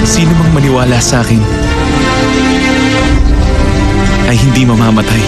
Sino mang maniwala sa akin ay hindi mamamatay.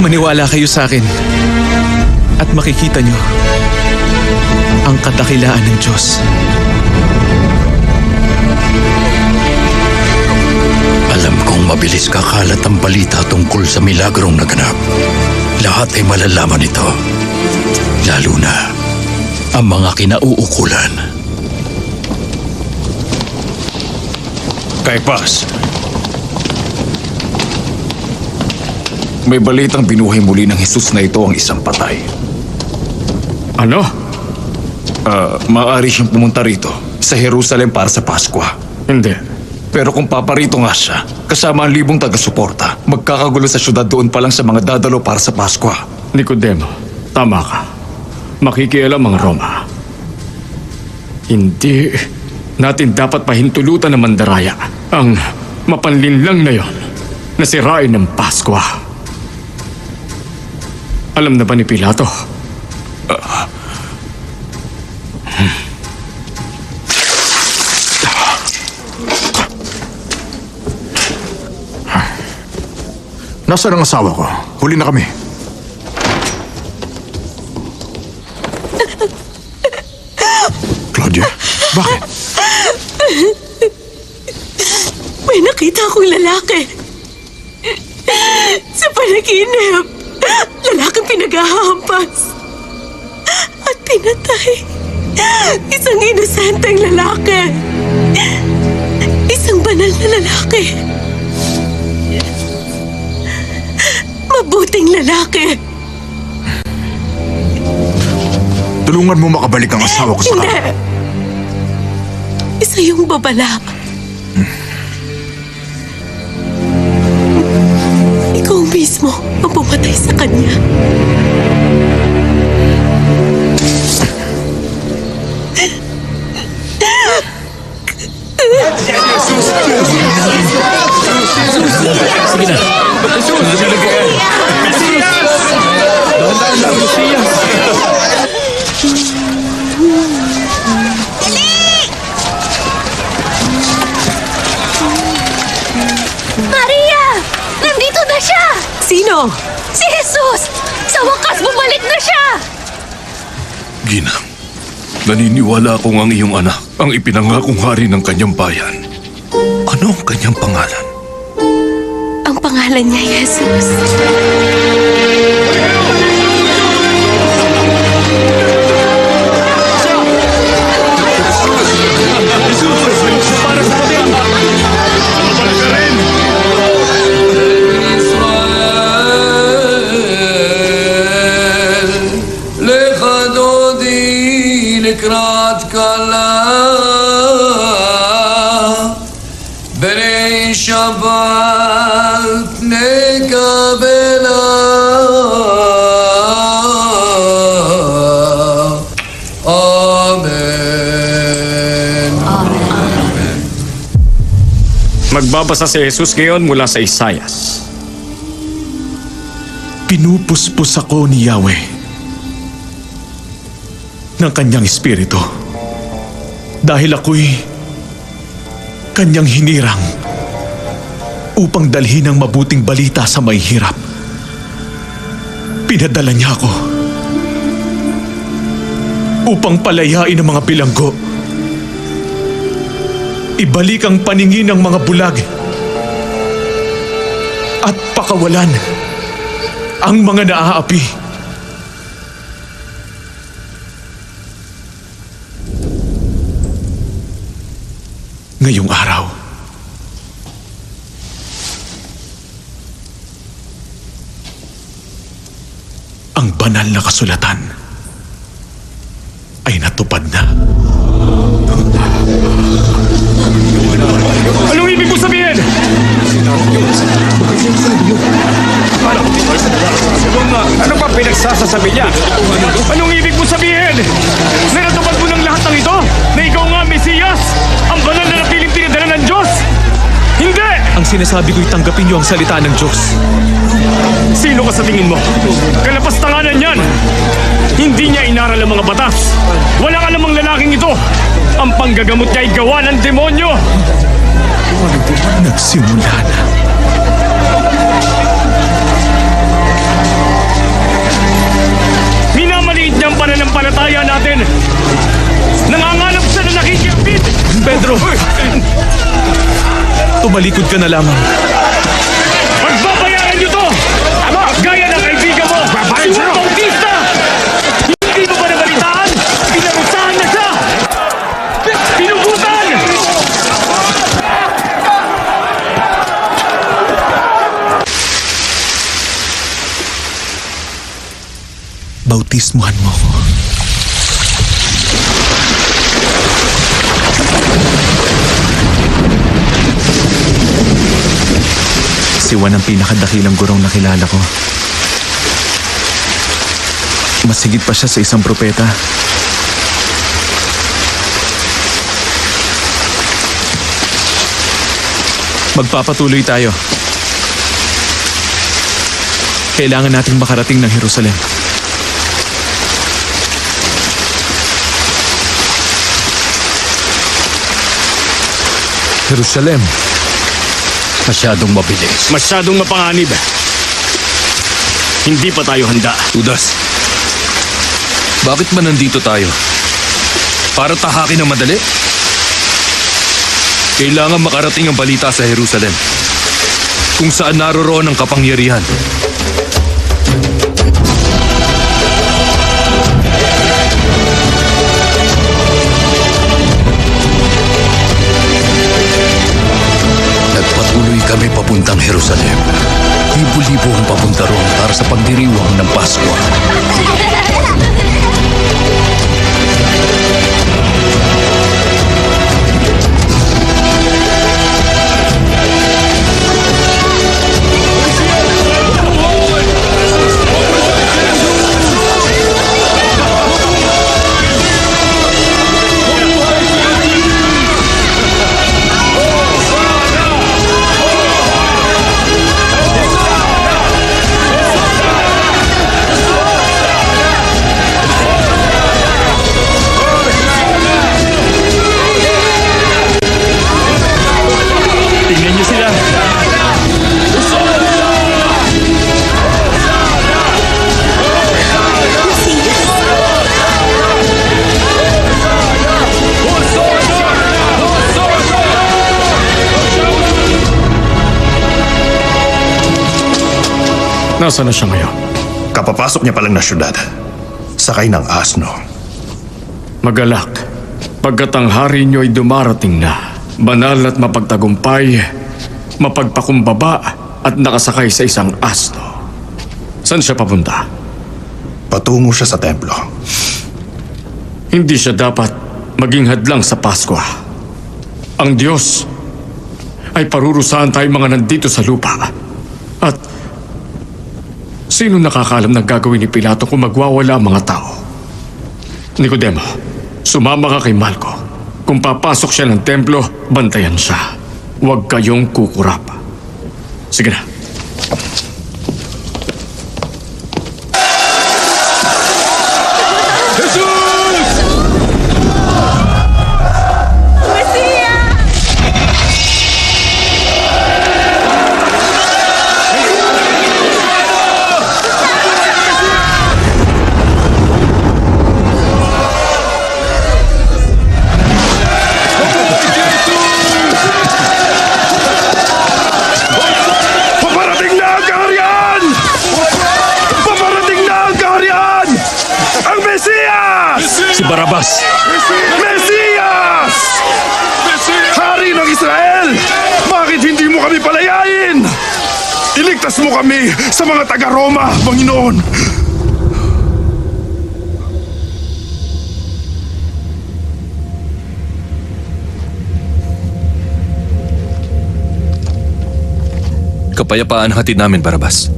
Maniwala kayo sa akin at makikita nyo ang kadakilaan ng Diyos. Alam kong mabilis kakalat ang balita tungkol sa milagrong naganap. Lahat ay malalaman ito. Lalo na ang mga kinauukulan. Kaipas, may balitang binuhay muli ng Jesus na ito ang isang patay. Ano? Maaari siyang pumunta rito sa Jerusalem para sa Paskwa. Hindi. Pero kung paparito nga siya, kasama ang 1,000 taga-suporta, magkakagulo sa syudad doon pa lang sa mga dadalo para sa Paskwa. Nicodemo, tama ka. Makikialam ang Roma. Hindi natin dapat pahintulutan ng mandaraya ang mapanlinlang na yon na sirain ng Paskwa. Alam na ba ni Pilato? Nasaan ang asawa ko? Huli na kami. Claudia, bakit? May nakita akong lalaki. Sa panaginip, lalaking pinaghahampas at pinatay. Isang inosenteng lalaki. Isang banal na lalaki. Mabuting lalaki. Tulungan mo makabalik ang asawa ko sa Hindi. Isa yung babala. Ikaw mismo ang pumatay sa kanya. Sige na. Maria! Nandito na siya! Sino? Si Jesus! Sa wakas, bumalik na siya! Ginang, naniniwala akong ang iyong anak ang ipinangakong hari ng kanyang bayan. Ano ang kanyang pangalan? Ang pangalan niya, Jesus. לקראת כלה בני שבת נקבלה Amen. Magbabasa si Jesus ngayon mula sa Isaias. Pinupuspos ako ni Yahweh ng kanyang espiritu dahil ako'y kanyang hinirang upang dalhin ang mabuting balita sa may hirap. Pinadala niya ako upang palayain ang mga bilanggo, ibalik ang paningin ng mga bulag at pakawalan ang mga naaapi. Ngayong araw, ang banal na kasulatan ay natupad na. Anong ibig mo sabihin? Ano pa pinagsasasabi niya? Anong ibig mo sabihin? Na natupad mo ng lahat ng ito? Na ikaw nga, Mesiyas? Ang banal na napiling pinadala ng Diyos? Hindi! Ang sinasabi ko'y tanggapin niyo ang salita ng Diyos. Sino ka sa tingin mo? Kalapastanganan yan! Hindi niya inaral ang mga batas. Walang alamang lalaking ito. Ang panggagamot niya ay gawa ng demonyo! Nagsimula na. Minamaliit niya ang pananampalataya natin! Nanganganap siya na nakikipit! Pedro! Tumalikod ka na lamang. Pagbabayaran niyo to! Gaya ng kaibigan mo! Si Juan Bautista! Hindi mo ba nabalitaan? Pinarusahan na siya! Pinugutan! Bautismuhan mo ko. Si Juan ang pinakadakilang gurong nakilala ko. Mas higit pa siya sa isang propeta. Magpapatuloy tayo. Kailangan nating makarating ng Jerusalem. Jerusalem. Masyadong mabilis. Masyadong mapanganib. Hindi pa tayo handa. Judas, bakit ba nandito tayo? Para tahakin ng madali? Kailangan makarating ang balita sa Jerusalem, kung saan naroroon ang kapangyarihan. Nagpatuloy kami papuntang Jerusalem. Libo-libo ang papunta roon para sa pagdiriwang ng Pasko. Tingnan niyo sila. Nasaan na siya ngayon? Kapapasok niya palang na syudad. Sakay ng asno. Magalak, pagkat ang hari niyo ay dumarating na. Banal at mapagtagumpay, mapagpakumbaba at nakasakay sa isang asno. Saan siya papunta? Patungo siya sa templo. Hindi siya dapat maging hadlang sa Pasko. Ang Diyos ay parurusahan tayo mga nandito sa lupa. At sino nakakalam ng gagawin ni Pilato kung magwawala ang mga tao? Nicodemo, sumama ka kay Malco. Kung papasok siya ng templo, bantayan siya. Huwag kayong kukurap. Sige na. Paparating na ang kaharian! Paparating na ang kaharian! Ang Mesiyas! Si Barabas! Mesiyas! Hari ng Israel! Bakit hindi mo kami palayain? Iligtas mo kami sa mga taga-Roma, Panginoon! Kapayapaan hatid namin, Barabas.